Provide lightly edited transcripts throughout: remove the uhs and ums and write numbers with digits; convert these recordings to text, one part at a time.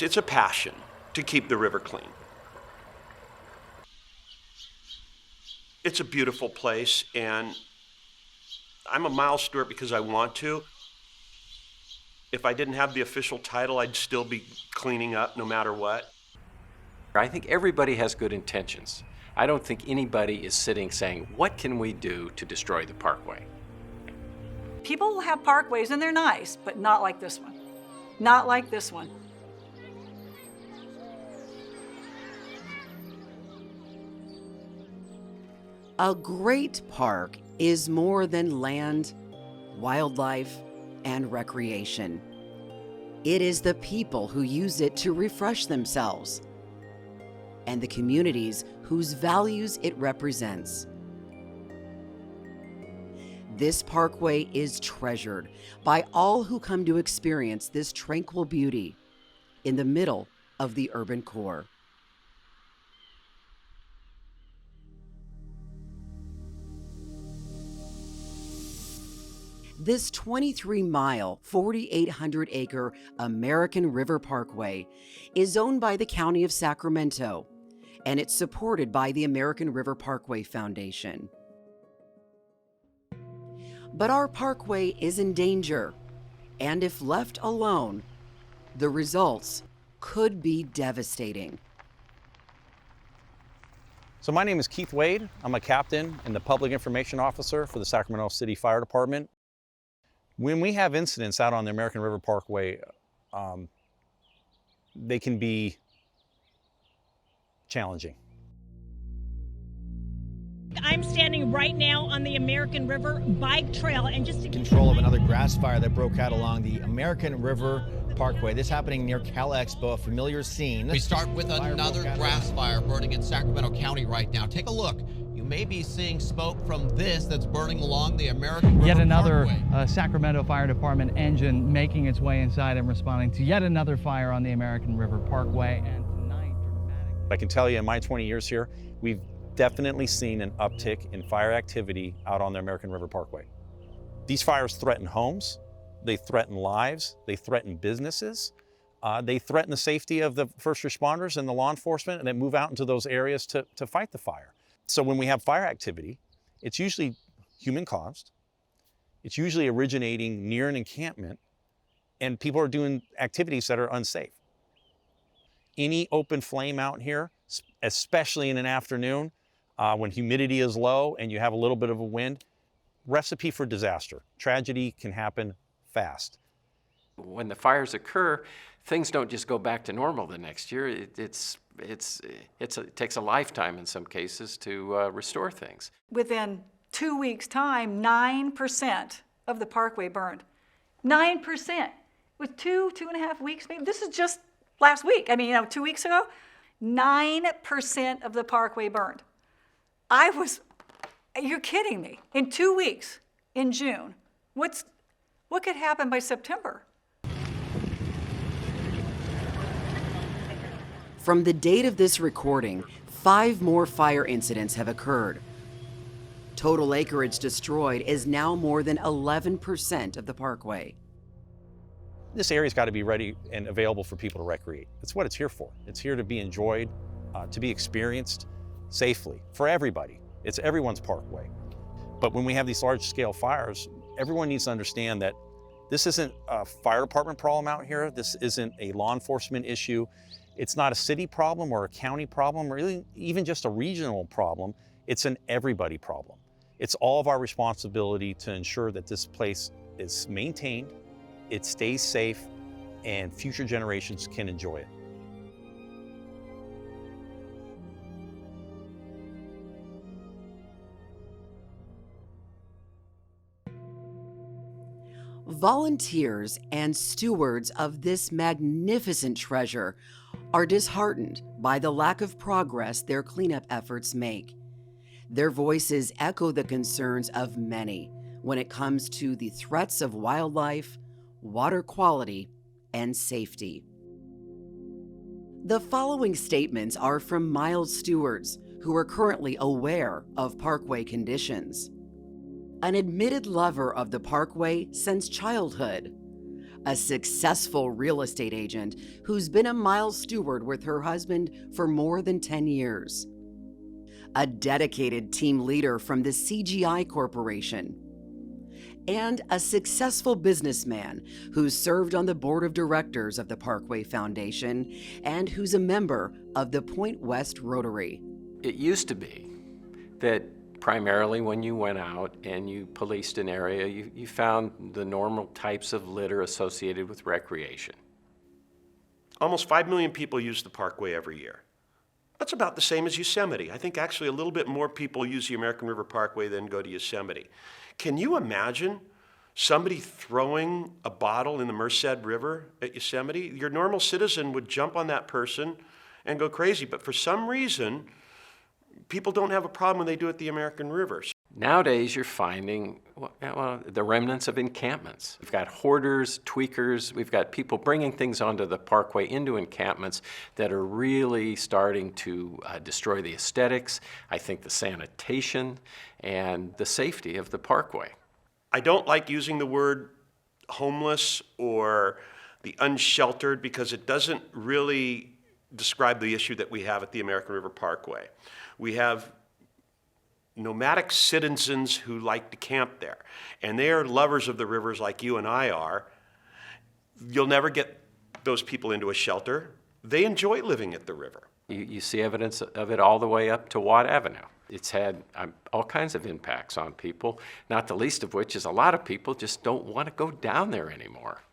It's a passion to keep the river clean. It's a beautiful place, and I'm a mile steward because I want to. If I didn't have the official title, I'd still be cleaning up no matter what. I think everybody has good intentions. I don't think anybody is sitting saying, what can we do to destroy the Parkway? People will have parkways and they're nice, but not like this one. Not like this one. A great park is more than land, wildlife, and recreation. It is the people who use it to refresh themselves and the communities whose values it represents. This parkway is treasured by all who come to experience this tranquil beauty in the middle of the urban core. This 23-mile, 4,800-acre American River Parkway is owned by the County of Sacramento, and it's supported by the American River Parkway Foundation. But our parkway is in danger, and if left alone, the results could be devastating. So my name is Keith Wade. I'm a captain and the public information officer for the Sacramento City Fire Department. When we have incidents out on the American River Parkway, they can be challenging. I'm standing right now on the American River bike trail, and just to control of another grass fire that broke out along the American River Parkway. This happening near Cal Expo, a familiar scene. We start with another grass fire burning in Sacramento County right now. Take a look. You may be seeing smoke from this that's burning along the American River Yet another Parkway. Sacramento Fire Department engine making its way inside and responding to yet another fire on the American River Parkway. And tonight, dramatic. I can tell you in my 20 years here, we've definitely seen an uptick in fire activity out on the American River Parkway. These fires threaten homes, they threaten lives, they threaten businesses, they threaten the safety of the first responders and the law enforcement that move out into those areas to fight the fire. So when we have fire activity, it's usually human caused, it's usually originating near an encampment, and people are doing activities that are unsafe. Any open flame out here, especially in an afternoon, when humidity is low and you have a little bit of a wind, recipe for disaster. Tragedy can happen fast. When the fires occur, things don't just go back to normal the next year. It takes a lifetime in some cases to restore things. Within 2 weeks' time, 9% of the parkway burned. 9%. With 2.5 weeks, maybe. This is just last week. 2 weeks ago, 9% of the parkway burned. You're kidding me. In 2 weeks, in June, what could happen by September? From the date of this recording, 5 more fire incidents have occurred. Total acreage destroyed is now more than 11% of the parkway. This area's got to be ready and available for people to recreate. That's what it's here for. It's here to be enjoyed, to be experienced safely for everybody. It's everyone's parkway. But when we have these large-scale fires, everyone needs to understand that this isn't a fire department problem out here. This isn't a law enforcement issue. It's not a city problem or a county problem or even just a regional problem. It's an everybody problem. It's all of our responsibility to ensure that this place is maintained, it stays safe, and future generations can enjoy it. Volunteers and stewards of this magnificent treasure are disheartened by the lack of progress their cleanup efforts make. Their voices echo the concerns of many when it comes to the threats of wildlife, water quality, and safety. The following statements are from mild stewards who are currently aware of parkway conditions. An admitted lover of the parkway since childhood, a successful real estate agent who's been a Miles steward with her husband for more than 10 years, a dedicated team leader from the CGI Corporation, and a successful businessman who's served on the board of directors of the Parkway Foundation and who's a member of the Point West Rotary. It used to be that primarily when you went out and you policed an area, you found the normal types of litter associated with recreation. Almost 5 million people use the Parkway every year. That's about the same as Yosemite. I think actually a little bit more people use the American River Parkway than go to Yosemite. Can you imagine somebody throwing a bottle in the Merced River at Yosemite? Your normal citizen would jump on that person and go crazy, but for some reason, people don't have a problem when they do it at the American River. Nowadays, you're finding the remnants of encampments. We've got hoarders, tweakers, we've got people bringing things onto the Parkway into encampments that are really starting to destroy the aesthetics, I think the sanitation, and the safety of the Parkway. I don't like using the word homeless or the unsheltered because it doesn't really describe the issue that we have at the American River Parkway. We have nomadic citizens who like to camp there, and they are lovers of the rivers like you and I are. You'll never get those people into a shelter. They enjoy living at the river. You see evidence of it all the way up to Watt Avenue. It's had all kinds of impacts on people, not the least of which is a lot of people just don't want to go down there anymore.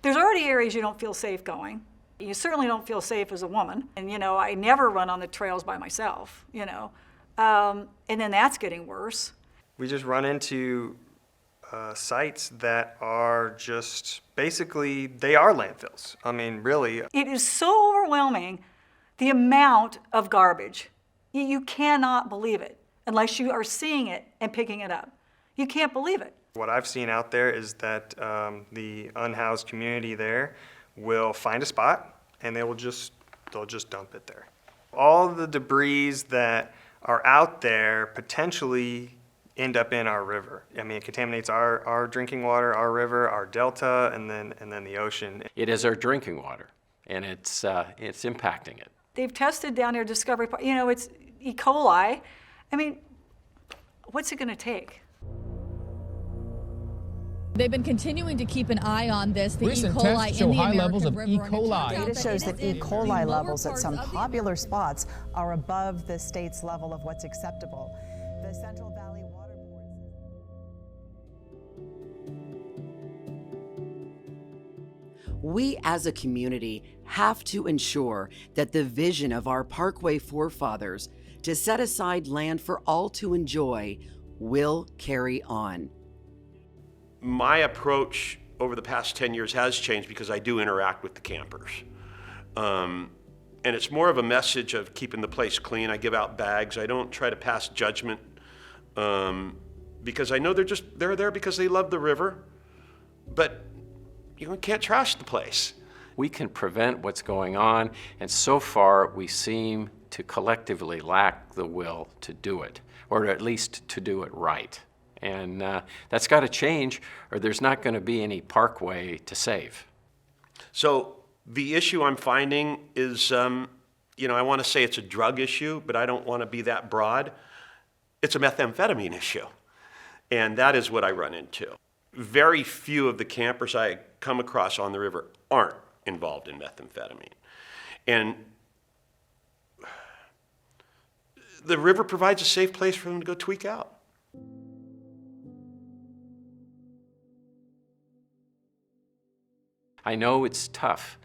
There's already areas you don't feel safe going. You certainly don't feel safe as a woman. And, I never run on the trails by myself, and then that's getting worse. We just run into sites that are just, basically, they are landfills. I mean, really. It is so overwhelming, the amount of garbage. You cannot believe it unless you are seeing it and picking it up. You can't believe it. What I've seen out there is that the unhoused community there will find a spot and they'll just dump it there. All the debris that are out there potentially end up in our river. I mean, it contaminates our drinking water, our river, our delta, and then the ocean. It is our drinking water, and it's impacting it. They've tested down there Discovery Park. It's E. coli. I mean, what's it going to take? They've been continuing to keep an eye on this. The Recent E. coli tests in show the high American levels of River, E. and it turns coli. out Data that shows it that is E. in the coli lower levels at parts some of the popular spots are above the state's level of what's acceptable. The Central Valley Water Board. We as a community have to ensure that the vision of our Parkway forefathers to set aside land for all to enjoy will carry on. My approach over the past 10 years has changed because I do interact with the campers. And it's more of a message of keeping the place clean. I give out bags. I don't try to pass judgment because I know they're there because they love the river, but you can't trash the place. We can prevent what's going on, and so far we seem to collectively lack the will to do it, or at least to do it right. And that's got to change, or there's not going to be any Parkway to save. So the issue I'm finding is, I want to say it's a drug issue, but I don't want to be that broad. It's a methamphetamine issue, and that is what I run into. Very few of the campers I come across on the river aren't involved in methamphetamine. And the river provides a safe place for them to go tweak out. I know it's tough.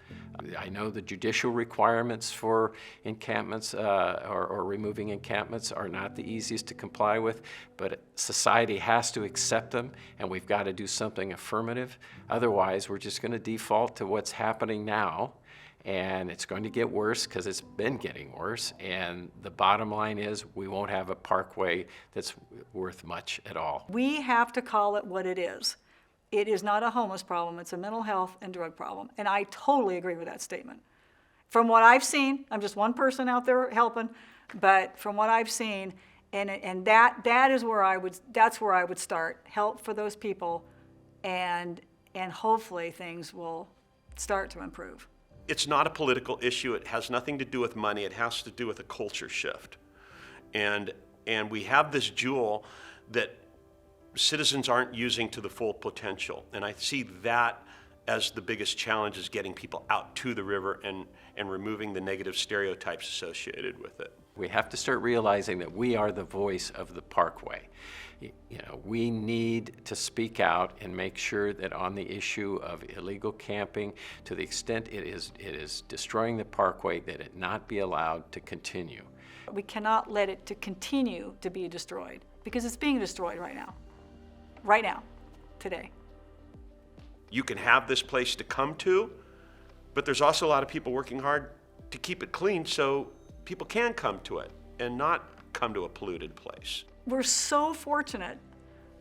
I know the judicial requirements for encampments or removing encampments are not the easiest to comply with, but society has to accept them, and we've got to do something affirmative. Otherwise, we're just going to default to what's happening now, and it's going to get worse because it's been getting worse. And the bottom line is we won't have a Parkway that's worth much at all. We have to call it what it is. It is not a homeless problem, it's a mental health and drug problem. And I totally agree with that statement. From what I've seen, I'm just one person out there helping, but from what I've seen, and that's where I would start. Help for those people and and hopefully things will start to improve. It's not a political issue. It has nothing to do with money. It has to do with a culture shift. And we have this jewel that citizens aren't using to the full potential. And I see that as the biggest challenge, is getting people out to the river and removing the negative stereotypes associated with it. We have to start realizing that we are the voice of the Parkway. You know, we need to speak out and make sure that on the issue of illegal camping, to the extent it is destroying the Parkway, that it not be allowed to continue. We cannot let it to continue to be destroyed, because it's being destroyed right now, today. You can have this place to come to, but there's also a lot of people working hard to keep it clean so people can come to it and not come to a polluted place. We're so fortunate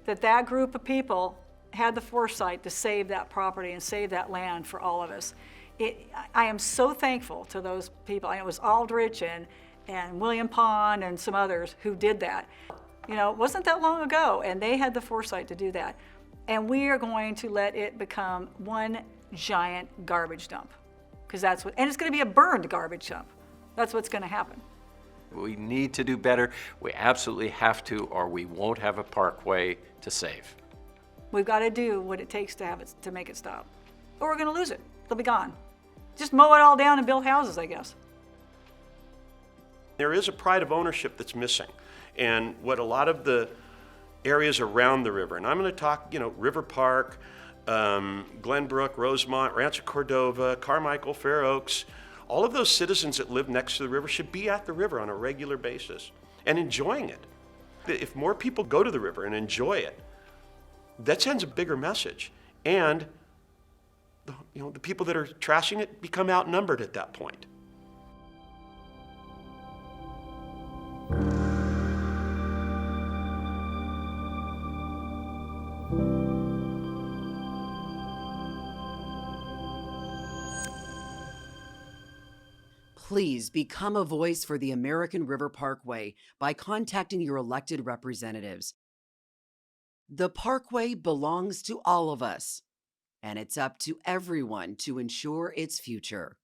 that that group of people had the foresight to save that property and save that land for all of us. I am so thankful to those people. It was Aldrich and William Pond and some others who did that. You know, it wasn't that long ago, and they had the foresight to do that. And we are going to let it become one giant garbage dump, because that's what, and it's going to be a burned garbage dump. That's what's going to happen. We need to do better. We absolutely have to, or we won't have a Parkway to save. We've got to do what it takes to have it, to make it stop, or we're going to lose it. They'll be gone. Just mow it all down and build houses, I guess. There is a pride of ownership that's missing, and what a lot of the areas around the river, and I'm going to talk, you know, River Park, Glenbrook, Rosemont, Rancho Cordova, Carmichael, Fair Oaks, all of those citizens that live next to the river should be at the river on a regular basis and enjoying it. If more people go to the river and enjoy it, that sends a bigger message. And the people that are trashing it become outnumbered at that point. Please become a voice for the American River Parkway by contacting your elected representatives. The Parkway belongs to all of us, and it's up to everyone to ensure its future.